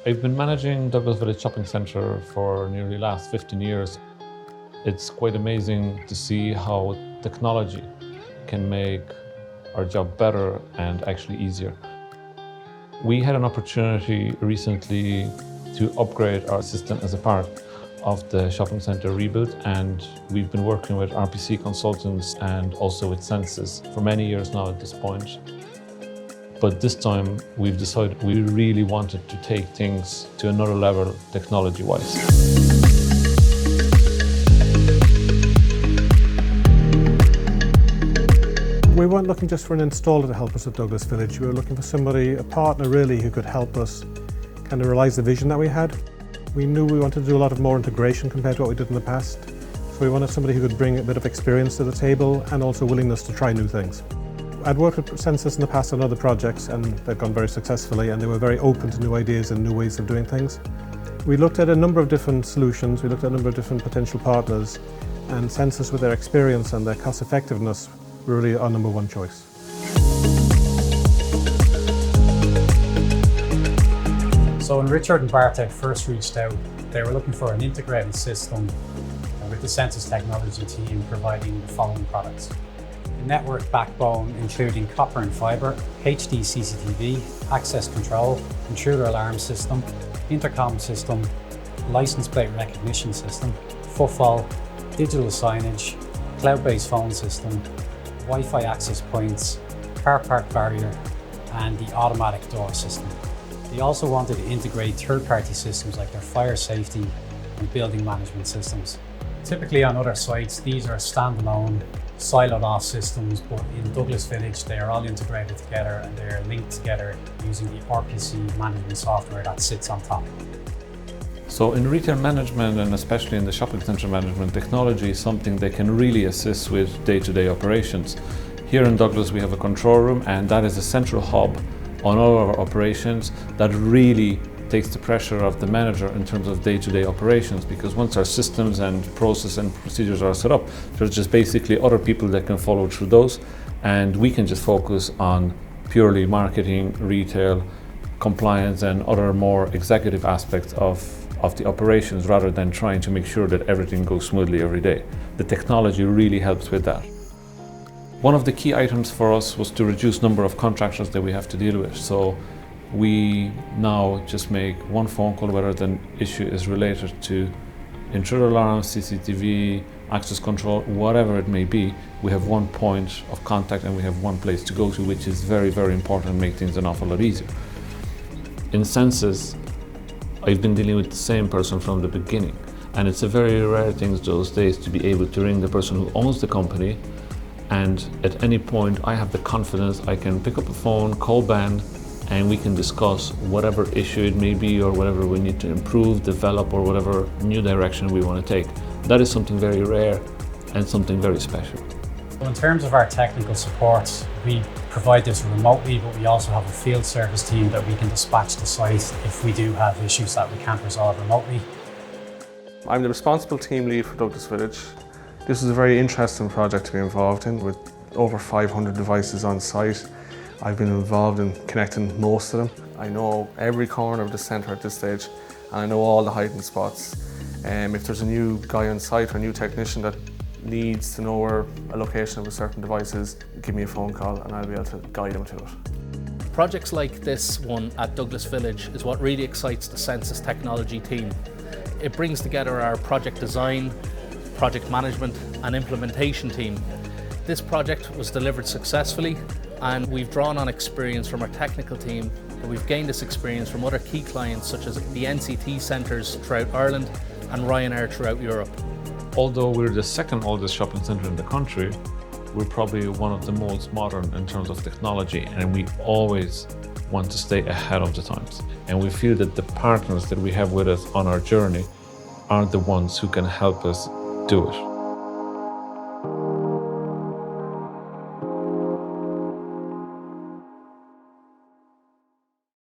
I've been managing Douglas Village Shopping Centre for nearly the last 15 years. It's quite amazing to see how technology can make our job better and actually easier. We had an opportunity recently to upgrade our system as a part of the shopping centre rebuild, and we've been working with RPC consultants and also with SenSys for many years now at this point. But this time we've decided we really wanted to take things to another level technology-wise. We weren't looking just for an installer to help us at Douglas Village. We were looking for somebody, a partner really, who could help us kind of realise the vision that we had. We knew we wanted to do a lot of more integration compared to what we did in the past. So we wanted somebody who could bring a bit of experience to the table and also willingness to try new things. I'd worked with SenSys in the past on other projects and they've gone very successfully, and they were very open to new ideas and new ways of doing things. We looked at a number of different solutions, we looked at a number of different potential partners, and SenSys, with their experience and their cost effectiveness, were really our number one choice. So when Richard and Bartek first reached out, they were looking for an integrated system with the SenSys Technology team providing the following products. A network backbone including copper and fibre, HD CCTV, access control, intruder alarm system, intercom system, license plate recognition system, footfall, digital signage, cloud-based phone system, Wi-Fi access points, car park barrier, and the automatic door system. They also wanted to integrate third-party systems like their fire safety and building management systems. Typically on other sites, these are standalone, siloed off systems, but in Douglas Village, they are all integrated together and they're linked together using the RPC management software that sits on top. So in retail management, and especially in the shopping centre management, technology is something that can really assist with day-to-day operations. Here in Douglas we have a control room, and that is a central hub on all of our operations that really takes the pressure off the manager in terms of day-to-day operations, because once our systems and process and procedures are set up, there's just basically other people that can follow through those, and we can just focus on purely marketing, retail, compliance and other more executive aspects of the operations, rather than trying to make sure that everything goes smoothly every day. The technology really helps with that. One of the key items for us was to reduce number of contractors that we have to deal with. So we now just make one phone call whether the issue is related to intruder alarm, CCTV, access control, whatever it may be. We have one point of contact and we have one place to go to, which is very, very important and make things an awful lot easier. In SenSys, I've been dealing with the same person from the beginning, and it's a very rare thing those days to be able to ring the person who owns the company, and at any point I have the confidence I can pick up a phone, call Ben, and we can discuss whatever issue it may be or whatever we need to improve, develop, or whatever new direction we want to take. That is something very rare and something very special. In terms of our technical support, we provide this remotely, but we also have a field service team that we can dispatch to site if we do have issues that we can't resolve remotely. I'm the responsible team lead for Douglas Village. This is a very interesting project to be involved in, with over 500 devices on site. I've been involved in connecting most of them. I know every corner of the centre at this stage, and I know all the hiding spots. If there's a new guy on site or a new technician that needs to know where a location of a certain device is, give me a phone call and I'll be able to guide them to it. Projects like this one at Douglas Village is what really excites the SenSys Technology team. It brings together our project design, project management and implementation team. This project was delivered successfully, and we've drawn on experience from our technical team, but we've gained this experience from other key clients such as the NCT centres throughout Ireland and Ryanair throughout Europe. Although we're the second oldest shopping centre in the country, we're probably one of the most modern in terms of technology, and we always want to stay ahead of the times. And we feel that the partners that we have with us on our journey are the ones who can help us do it.